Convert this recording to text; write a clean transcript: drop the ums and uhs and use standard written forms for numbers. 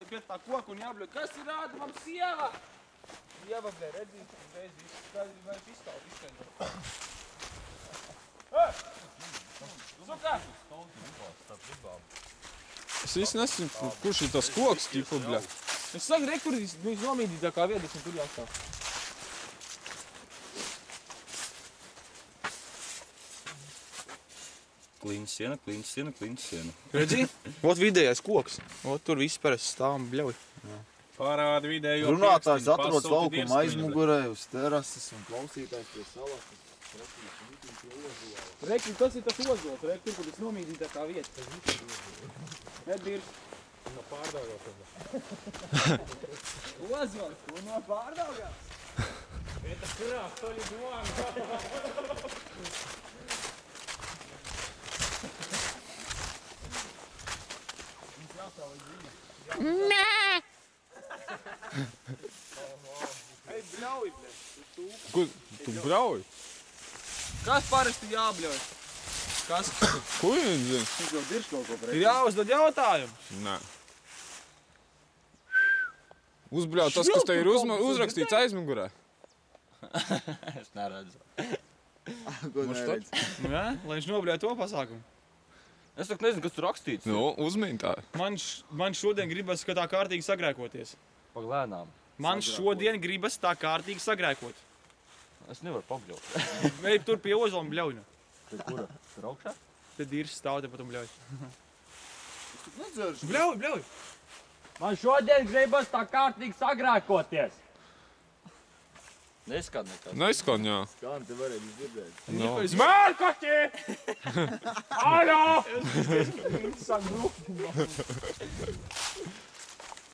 pie tā koka un jābļauj. Kas ir Ādamam sieva? Sieva, blē, redzi, reiz vairs izskaidro. Suka! Es īsti nesinu, kurš ir tas koks, tipu, bļa. Es saku, re, kur viņš nomīdīja tā kā vietas un tur jāstāv. Klīņas siena. Redzi? Ot vidējais koks. Ot tur viss parasti stāv un bļauj. Parāda vidējo Runātājs atrodas laukuma aizmugurē uz terases un klausītājs pie salas. Rekli, tas ir tas ozols, re, tur, kur viņš nomīdīja tā kā vieta. Nedīrs. No pārdaugās. Ozols, tu no pārdaugās? Это крас, то ли дуан. Ej, bļauj, blē. Kur tu bļauj? Kas parasti jābļauj? Kas? Ko viņš zina? Viņš jau dirš kaut ko Ir pretī. jāuzdod jautājumu. Nē. Uzbļaut tas, kas te ir uzrakstīts aizmugurē. Es neredzu. Ko neredz? Jā, lai viņš nobļauj to pasākumu. Es tak nezinu, kas tur rakstīts. Nu, uzmīn tā. Man šodien gribas, ka tā kārtīgi sagrēkoties. Paglēnām. Man šodien gribas tā kārtīgi sagrēkot. Es nevaru pabļaut. Ej, tur pie ozola un bļauj. Tur kura? Tur augšā? Tad ir stāv tepat un bļauj. Nedzeršu. Bļauj! Man šodien gribas tā kārtīgi sagrēkoties. Neskan nekad. Neskan, jā. Skan, te varēja izdzirdēt. No. Mērkaķi! Āļā!